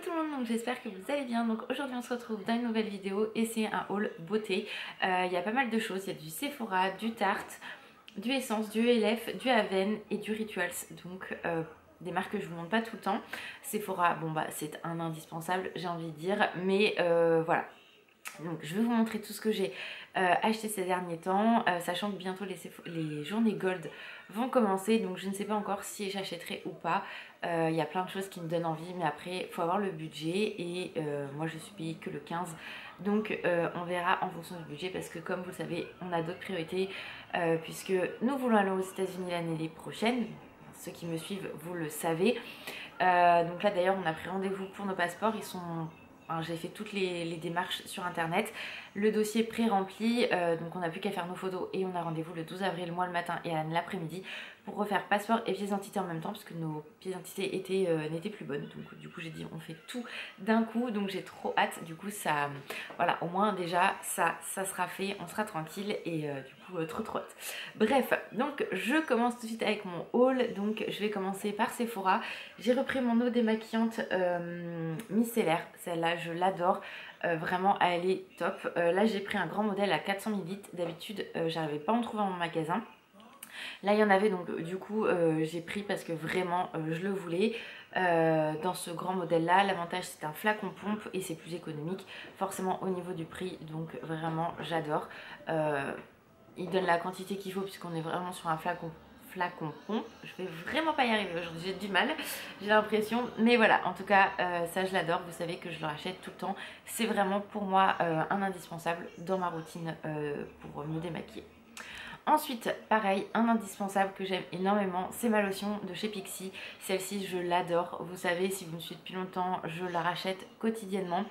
tout le monde, donc j'espère que vous allez bien. Donc aujourd'hui on se retrouve dans une nouvelle vidéo et c'est un haul beauté. Il y a pas mal de choses, il y a du Sephora, du Tarte, du Essence, du ELF, du Aven et du Rituals. Donc des marques que je vous montre pas tout le temps. Sephora, bon bah c'est un indispensable j'ai envie de dire, mais voilà. Donc je vais vous montrer tout ce que j'ai acheté ces derniers temps, sachant que bientôt les journées gold vont commencer, donc je ne sais pas encore si j'achèterai ou pas. Il y a plein de choses qui me donnent envie, mais après il faut avoir le budget et moi je suis payée que le 15, donc on verra en fonction du budget, parce que comme vous le savez on a d'autres priorités, puisque nous voulons aller aux États-Unis l'année prochaine. Ceux qui me suivent vous le savez. Donc là d'ailleurs on a pris rendez-vous pour nos passeports, ils sont... J'ai fait toutes les démarches sur internet, le dossier est pré-rempli, donc on n'a plus qu'à faire nos photos et on a rendez-vous le 12 avril, moi le matin et Anne l'après-midi, pour refaire passeport et pièce d'identité en même temps, parce que nos pièces d'identité n'étaient plus bonnes. Donc du coup j'ai dit on fait tout d'un coup, donc j'ai trop hâte. Du coup ça, voilà, au moins déjà ça sera fait, on sera tranquille et du coup trop hâte. Bref, donc je commence tout de suite avec mon haul. Donc je vais commencer par Sephora. J'ai repris mon eau démaquillante micellaire, celle-là je l'adore. Vraiment elle est top. Là j'ai pris un grand modèle à 400 ml. D'habitude j'arrivais pas à en trouver en magasin. Là il y en avait, donc du coup j'ai pris parce que vraiment je le voulais. Dans ce grand modèle là, l'avantage c'est un flacon pompe et c'est plus économique forcément au niveau du prix, donc vraiment j'adore. Il donne la quantité qu'il faut puisqu'on est vraiment sur un flacon pompe. Je vais vraiment pas y arriver aujourd'hui, j'ai du mal, j'ai l'impression, mais voilà, en tout cas ça je l'adore. Vous savez que je le rachète tout le temps, c'est vraiment pour moi un indispensable dans ma routine pour me démaquiller. Ensuite, pareil, un indispensable que j'aime énormément, c'est ma lotion de chez Pixi. Celle-ci, je l'adore. Vous savez, si vous me suivez depuis longtemps, je la rachète quotidiennement.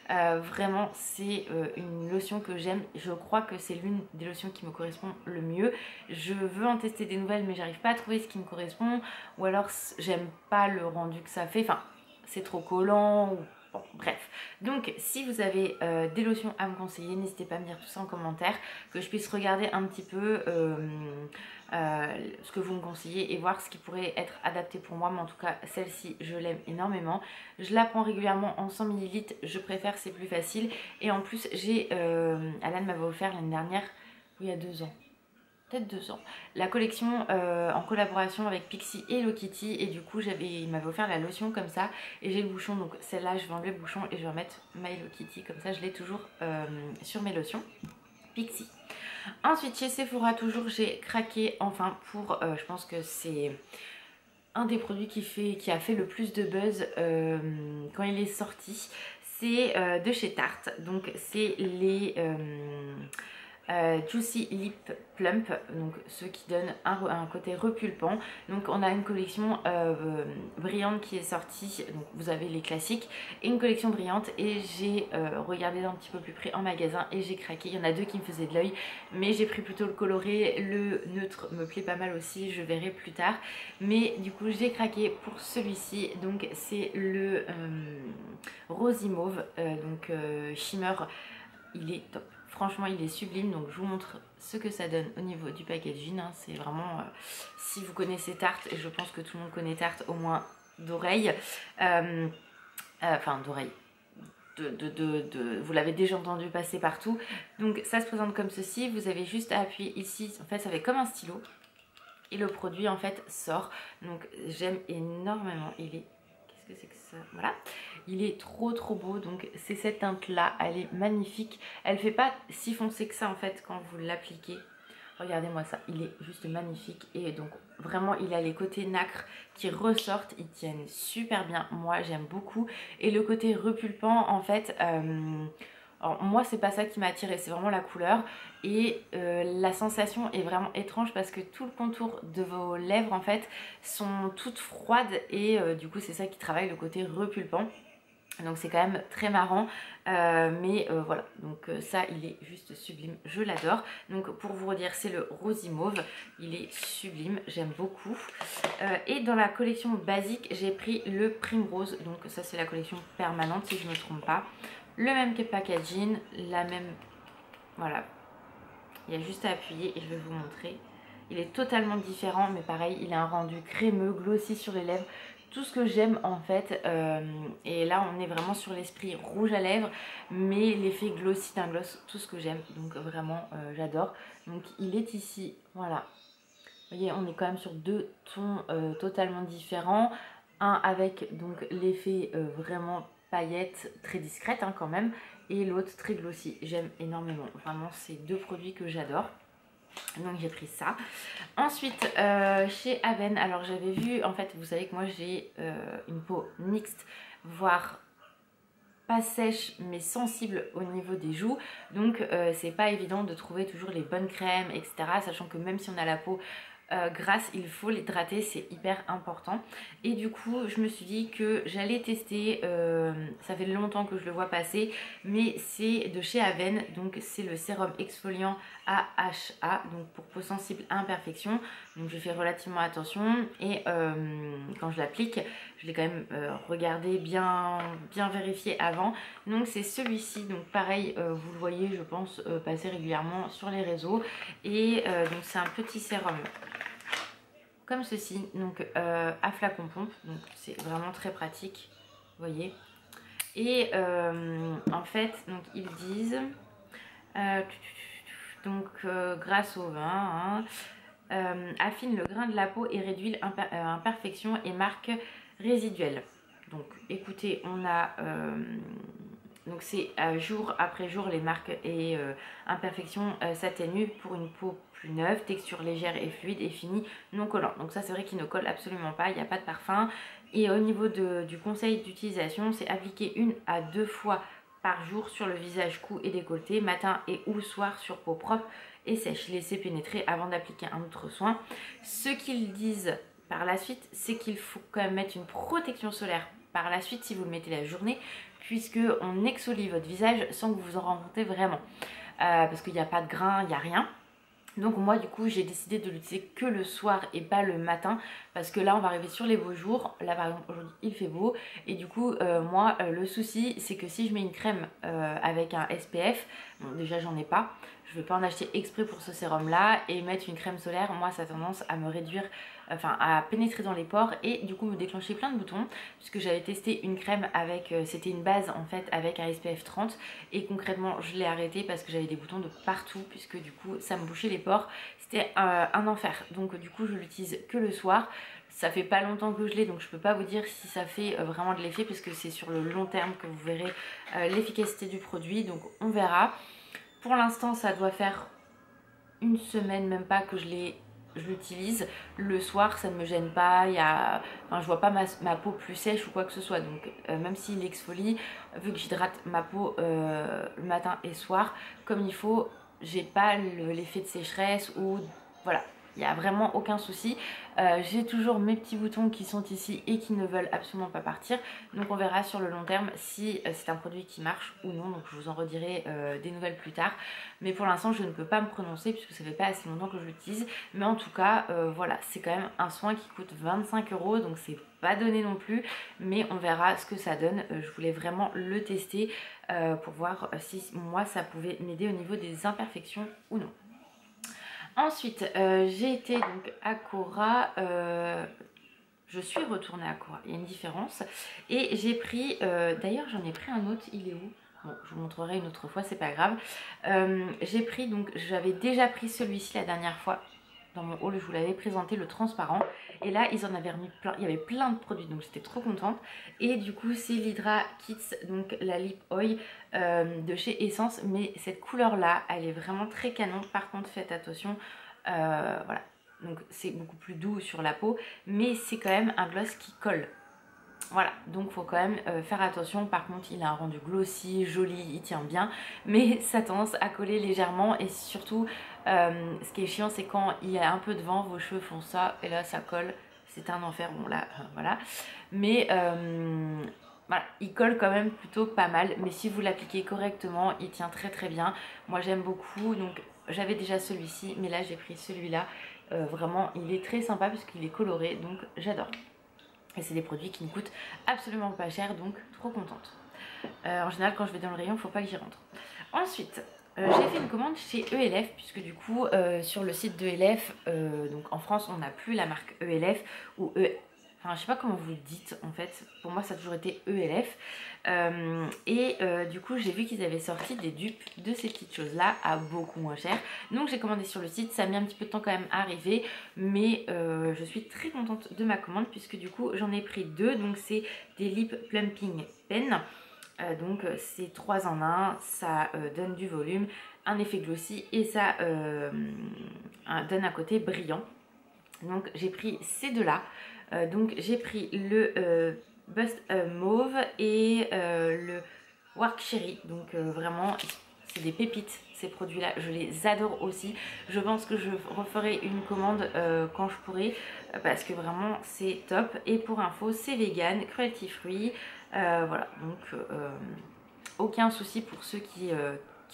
Vraiment, c'est une lotion que j'aime. Je crois que c'est l'une des lotions qui me correspond le mieux. Je veux en tester des nouvelles, mais j'arrive pas à trouver ce qui me correspond. Ou alors, j'aime pas le rendu que ça fait. Enfin, c'est trop collant ou... Bon, bref, donc si vous avez des lotions à me conseiller, n'hésitez pas à me dire tout ça en commentaire, que je puisse regarder un petit peu ce que vous me conseillez et voir ce qui pourrait être adapté pour moi. Mais en tout cas celle-ci je l'aime énormément, je la prends régulièrement en 100 ml, je préfère, c'est plus facile. Et en plus j'ai, Alan m'avait offert l'année dernière, il y a 2 ans, peut-être 2 ans, la collection en collaboration avec Pixi et Hello Kitty, et du coup il m'avait offert la lotion comme ça, et j'ai le bouchon, donc celle-là je vais enlever le bouchon et je vais remettre ma Hello Kitty, comme ça je l'ai toujours sur mes lotions Pixi. Ensuite chez Sephora toujours j'ai craqué enfin pour, je pense que c'est un des produits qui a fait le plus de buzz quand il est sorti, c'est de chez Tarte, donc c'est les... Juicy Lip Plump, donc ceux qui donnent un côté repulpant. Donc on a une collection brillante qui est sortie, donc vous avez les classiques et une collection brillante, et j'ai regardé d'un petit peu plus près en magasin et j'ai craqué. Il y en a 2 qui me faisaient de l'œil, mais j'ai pris plutôt le coloré. Le neutre me plaît pas mal aussi, je verrai plus tard, mais du coup j'ai craqué pour celui-ci. Donc c'est le Rosy Mauve, donc shimmer, il est top. Franchement il est sublime, donc je vous montre ce que ça donne au niveau du packaging. C'est vraiment, si vous connaissez Tarte, et je pense que tout le monde connaît Tarte au moins d'oreille, enfin d'oreille, vous l'avez déjà entendu passer partout. Donc ça se présente comme ceci, vous avez juste à appuyer ici, en fait ça fait comme un stylo et le produit en fait sort. Donc j'aime énormément, il est... Qu'est-ce que c'est que ça? Voilà, il est trop beau. Donc c'est cette teinte là, elle est magnifique, elle fait pas si foncé que ça en fait quand vous l'appliquez. Regardez moi ça, il est juste magnifique, et donc vraiment il a les côtés nacre qui ressortent, ils tiennent super bien, moi j'aime beaucoup. Et le côté repulpant en fait, alors moi c'est pas ça qui m'a attiré, c'est vraiment la couleur. Et la sensation est vraiment étrange parce que tout le contour de vos lèvres en fait sont toutes froides, et du coup c'est ça qui travaille le côté repulpant. Donc c'est quand même très marrant, mais voilà, donc ça il est juste sublime, je l'adore. Donc pour vous redire, c'est le Rosy Mauve, il est sublime, j'aime beaucoup. Et dans la collection basique j'ai pris le Primrose, donc ça c'est la collection permanente si je ne me trompe pas. Le même que packaging, la même, voilà, il y a juste à appuyer et je vais vous montrer. Il est totalement différent, mais pareil il a un rendu crémeux, glossy sur les lèvres, tout ce que j'aime en fait. Et là on est vraiment sur l'esprit rouge à lèvres, mais l'effet glossy d'un gloss, tout ce que j'aime. Donc vraiment j'adore. Donc il est ici, voilà. Vous voyez, on est quand même sur deux tons totalement différents. Un avec donc l'effet vraiment paillettes, très discrète hein, quand même. Et l'autre très glossy. J'aime énormément. Vraiment, c'est deux produits que j'adore. Donc j'ai pris ça. Ensuite chez Aven, alors j'avais vu, en fait vous savez que moi j'ai une peau mixte, voire pas sèche mais sensible au niveau des joues, donc c'est pas évident de trouver toujours les bonnes crèmes etc, sachant que même si on a la peau grasse, il faut l'hydrater, c'est hyper important. Et du coup je me suis dit que j'allais tester, ça fait longtemps que je le vois passer, mais c'est de chez Aven, donc c'est le sérum exfoliant AHA, donc pour peau sensible à imperfection. Donc je fais relativement attention et quand je l'applique, je l'ai quand même regardé, bien vérifié avant. Donc c'est celui-ci, donc pareil, vous le voyez je pense passer régulièrement sur les réseaux. Et donc c'est un petit sérum comme ceci, donc à flacon pompe, donc c'est vraiment très pratique, vous voyez. Et en fait, donc ils disent, donc grâce au vin, affine le grain de la peau et réduit l'imperfection et marque résiduelle. Donc écoutez, on a donc c'est jour après jour les marques et imperfections s'atténuent pour une peau plus neuve, texture légère et fluide et finie, non collant. Donc ça c'est vrai qu'il ne colle absolument pas, il n'y a pas de parfum. Et au niveau du conseil d'utilisation, c'est appliquer 1 à 2 fois par jour sur le visage, cou et décolleté, matin et ou soir sur peau propre et sèche. Laisser pénétrer avant d'appliquer un autre soin. Ce qu'ils disent par la suite, c'est qu'il faut quand même mettre une protection solaire par la suite si vous le mettez la journée, puisque on exfolie votre visage sans que vous vous en rendez compte vraiment, parce qu'il n'y a pas de grains, il n'y a rien. Donc moi du coup j'ai décidé de l'utiliser que le soir et pas le matin, parce que là on va arriver sur les beaux jours. Là par exemple aujourd'hui il fait beau et du coup moi le souci c'est que si je mets une crème avec un SPF, bon déjà j'en ai pas, je vais pas en acheter exprès pour ce sérum là, et mettre une crème solaire, moi ça a tendance à me réduire, enfin à pénétrer dans les pores et du coup me déclencher plein de boutons, puisque j'avais testé une crème avec, c'était une base en fait avec un SPF 30 et concrètement je l'ai arrêté parce que j'avais des boutons de partout, puisque du coup ça me bouchait les pores, c'était un enfer. Donc du coup je l'utilise que le soir. Ça fait pas longtemps que je l'ai, donc je peux pas vous dire si ça fait vraiment de l'effet, puisque c'est sur le long terme que vous verrez l'efficacité du produit, donc on verra. Pour l'instant ça doit faire une semaine même pas que je l'utilise. Le soir ça ne me gêne pas, enfin, je vois pas ma peau plus sèche ou quoi que ce soit, donc même s'il exfolie, vu que j'hydrate ma peau le matin et soir comme il faut, j'ai pas l'effet de sécheresse ou voilà. Il n'y a vraiment aucun souci. J'ai toujours mes petits boutons qui sont ici et qui ne veulent absolument pas partir. Donc on verra sur le long terme si c'est un produit qui marche ou non. Donc je vous en redirai des nouvelles plus tard. Mais pour l'instant je ne peux pas me prononcer puisque ça fait pas assez longtemps que je l'utilise. Mais en tout cas voilà, c'est quand même un soin qui coûte 25 €. Donc c'est pas donné non plus. Mais on verra ce que ça donne. Je voulais vraiment le tester pour voir si moi ça pouvait m'aider au niveau des imperfections ou non. Ensuite, j'ai été donc à Cora, je suis retournée à Cora, il y a une différence. Et j'ai pris, d'ailleurs j'en ai pris un autre, il est où? Bon, je vous montrerai une autre fois, c'est pas grave. J'ai pris, donc j'avais déjà pris celui-ci la dernière fois. Dans mon haul, je vous l'avais présenté, le transparent. Et là, ils en avaient remis plein. Il y avait plein de produits, donc j'étais trop contente. Et du coup, c'est l'Hydra Kids, donc la Lip Oil de chez Essence. Mais cette couleur-là, elle est vraiment très canon. Par contre, faites attention. Voilà. Donc, c'est beaucoup plus doux sur la peau. Mais c'est quand même un gloss qui colle. Voilà, donc faut quand même faire attention. Par contre il a un rendu glossy, joli, il tient bien, mais ça a tendance à coller légèrement. Et surtout ce qui est chiant c'est quand il y a un peu de vent, vos cheveux font ça et là ça colle, c'est un enfer. Bon là voilà, mais voilà, il colle quand même plutôt pas mal. Mais si vous l'appliquez correctement, il tient très très bien. Moi j'aime beaucoup, donc j'avais déjà celui-ci, mais là j'ai pris celui-là. Vraiment il est très sympa puisqu'il est coloré, donc j'adore. Et c'est des produits qui ne coûtent absolument pas cher, donc trop contente. En général, quand je vais dans le rayon, il ne faut pas que j'y rentre. Ensuite, j'ai fait une commande chez ELF, puisque du coup, sur le site d'ELF, donc en France, on n'a plus la marque ELF, ou Enfin, je sais pas comment vous le dites en fait. Pour moi, ça a toujours été ELF. Du coup, j'ai vu qu'ils avaient sorti des dupes de ces petites choses-là à beaucoup moins cher. Donc, j'ai commandé sur le site. Ça a mis un petit peu de temps quand même à arriver. Mais je suis très contente de ma commande puisque du coup, j'en ai pris deux. Donc, c'est des Lip Plumping Pen. Donc, c'est 3 en 1. Ça donne du volume, un effet glossy et ça donne un côté brillant. Donc, j'ai pris ces deux-là. Donc j'ai pris le Bust Mauve et le Work Cherry. Donc vraiment c'est des pépites ces produits là, je les adore aussi. Je pense que je referai une commande quand je pourrai parce que vraiment c'est top. Et pour info c'est vegan, cruelty free, voilà donc aucun souci pour ceux qui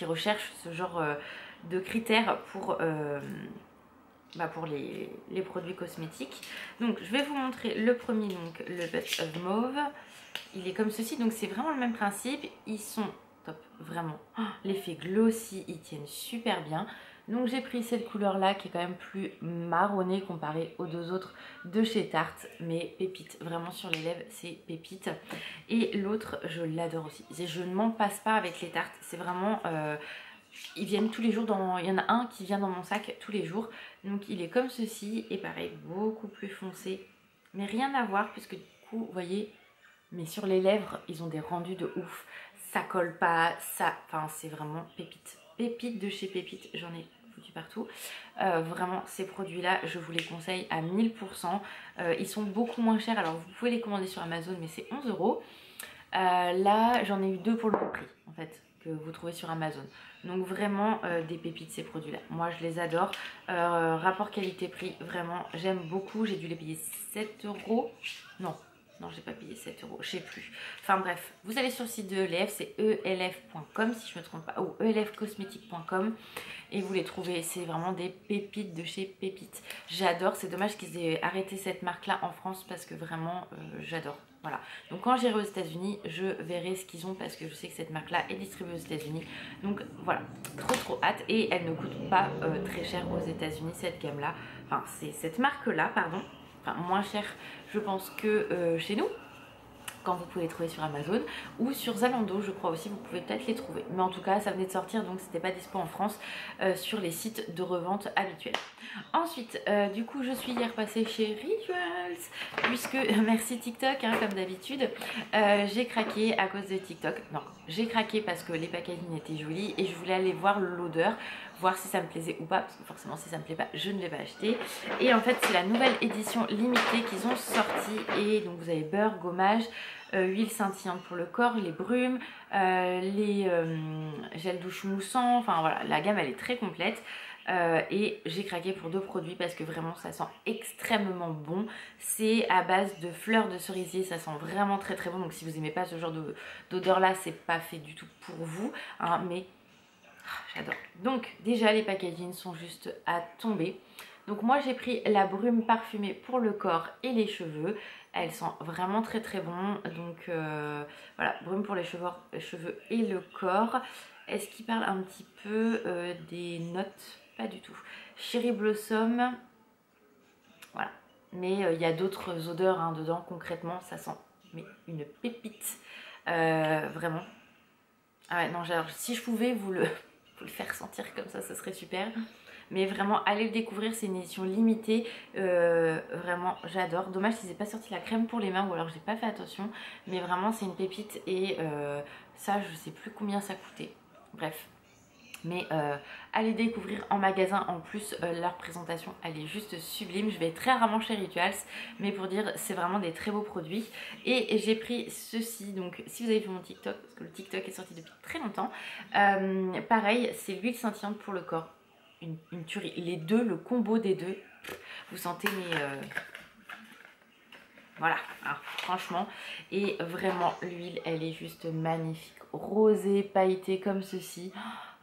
recherchent ce genre de critères pour les produits cosmétiques. Donc je vais vous montrer le premier, donc le Bust of Mauve. Il est comme ceci, donc c'est vraiment le même principe. Ils sont top, vraiment. Oh, l'effet glossy, ils tiennent super bien. Donc j'ai pris cette couleur là qui est quand même plus marronnée comparée aux deux autres de chez Tarte. Mais pépite, vraiment sur les lèvres c'est pépite. Et l'autre je l'adore aussi. Je ne m'en passe pas avec les Tartes, c'est vraiment... ils viennent tous les jours dans... Il y en a un qui vient dans mon sac tous les jours. Donc il est comme ceci et pareil, beaucoup plus foncé. Mais rien à voir puisque du coup, vous voyez, mais sur les lèvres, ils ont des rendus de ouf. Ça colle pas, ça... Enfin, c'est vraiment pépite. Pépite de chez Pépite, j'en ai foutu partout. Vraiment, ces produits-là, je vous les conseille à 1000%. Ils sont beaucoup moins chers. Alors, vous pouvez les commander sur Amazon, mais c'est 11 €. Là, j'en ai eu deux pour le même prix, en fait, que vous trouvez sur Amazon. Donc vraiment des pépites ces produits là, moi je les adore. Rapport qualité-prix, vraiment j'aime beaucoup. J'ai dû les payer 7 €. Non, j'ai pas payé 7 €, je sais plus. Enfin bref, vous allez sur le site de ELF, c'est elf.com si je me trompe pas, ou elfcosmétique.com, et vous les trouvez. C'est vraiment des pépites de chez Pépites. J'adore, c'est dommage qu'ils aient arrêté cette marque là en France parce que vraiment j'adore. Voilà, donc quand j'irai aux États-Unis, je verrai ce qu'ils ont parce que je sais que cette marque-là est distribuée aux États-Unis. Donc voilà, trop hâte. Et elle ne coûte pas très cher aux États-Unis, cette gamme-là. Enfin, c'est cette marque-là, pardon. Enfin, moins cher, je pense, que chez nous. Quand vous pouvez les trouver sur Amazon ou sur Zalando, je crois aussi, vous pouvez peut-être les trouver. Mais en tout cas, ça venait de sortir, donc c'était pas dispo en France sur les sites de revente habituels. Ensuite, du coup, je suis hier passée chez Rituals, puisque, merci TikTok, hein, comme d'habitude, j'ai craqué à cause de TikTok. Non, j'ai craqué parce que les packaging étaient jolis et je voulais aller voir l'odeur, voir si ça me plaisait ou pas, parce que forcément si ça me plaît pas, je ne l'ai pas acheté. Et en fait, c'est la nouvelle édition limitée qu'ils ont sorti. Et donc vous avez beurre, gommage, huile scintillante pour le corps, les brumes, les gels douche moussants, enfin voilà, la gamme elle est très complète. Et j'ai craqué pour deux produits parce que vraiment ça sent extrêmement bon. C'est à base de fleurs de cerisier, ça sent vraiment très bon. Donc si vous n'aimez pas ce genre d'odeur là, c'est pas fait du tout pour vous, hein, mais j'adore. Donc déjà les packaging sont juste à tomber. Donc moi j'ai pris la brume parfumée pour le corps et les cheveux. Elle sent vraiment très bon. Donc voilà, brume pour les cheveux et le corps. Est-ce qu'il parle un petit peu des notes? Pas du tout. Cherry Blossom. Voilà. Mais il y a d'autres odeurs hein, dedans. Concrètement, ça sent mais une pépite. Vraiment. Ah ouais, non, genre, si je pouvais vous le faire sentir comme ça, ce serait super. Mais vraiment, allez le découvrir, c'est une édition limitée. Vraiment, j'adore. Dommage qu'ils n'aient pas sorti la crème pour les mains, ou alors j'ai pas fait attention. Mais vraiment, c'est une pépite et ça, je sais plus combien ça coûtait. Bref. Mais allez découvrir en magasin. En plus leur présentation elle est juste sublime. Je vais très rarement chez Rituals, mais pour dire c'est vraiment des très beaux produits. Et j'ai pris ceci, donc si vous avez vu mon TikTok, parce que le TikTok est sorti depuis très longtemps, pareil c'est l'huile scintillante pour le corps, une tuerie. Les deux, le combo des deux, vous sentez mais voilà, alors, franchement, et vraiment l'huile elle est juste magnifique, rosée, pailletée comme ceci.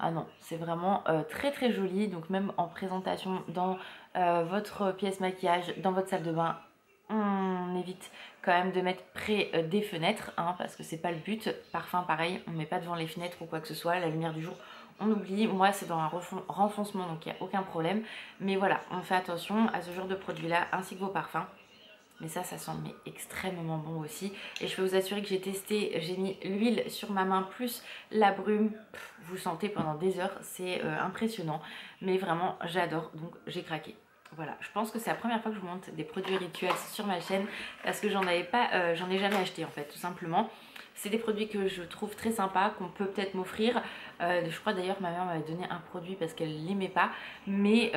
Ah non, c'est vraiment très joli. Donc même en présentation dans votre pièce maquillage, dans votre salle de bain, on évite quand même de mettre près des fenêtres, hein, parce que c'est pas le but. Parfum pareil, on ne met pas devant les fenêtres ou quoi que ce soit, la lumière du jour on oublie. Moi c'est dans un renfoncement donc il n'y a aucun problème. Mais voilà, on fait attention à ce genre de produit là ainsi que vos parfums. mais ça sent mais extrêmement bon aussi. Et je peux vous assurer que j'ai testé, j'ai mis l'huile sur ma main plus la brume. Vous sentez pendant des heures, c'est impressionnant. Mais vraiment, j'adore, donc j'ai craqué. Voilà, je pense que c'est la première fois que je vous montre des produits rituels sur ma chaîne parce que j'en ai jamais acheté en fait, tout simplement. C'est des produits que je trouve très sympas, qu'on peut peut-être m'offrir. Je crois d'ailleurs ma mère m'avait donné un produit parce qu'elle l'aimait pas. Mais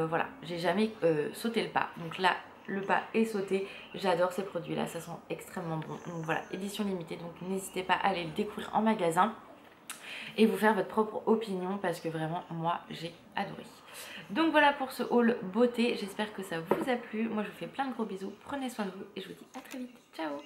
voilà, j'ai jamais sauté le pas. Donc là, le pas est sauté. J'adore ces produits-là, ça sent extrêmement bon. Donc voilà, édition limitée. Donc n'hésitez pas à aller le découvrir en magasin et vous faire votre propre opinion parce que vraiment, moi, j'ai adoré. Donc voilà pour ce haul beauté. J'espère que ça vous a plu. Moi, je vous fais plein de gros bisous. Prenez soin de vous et je vous dis à très vite. Ciao!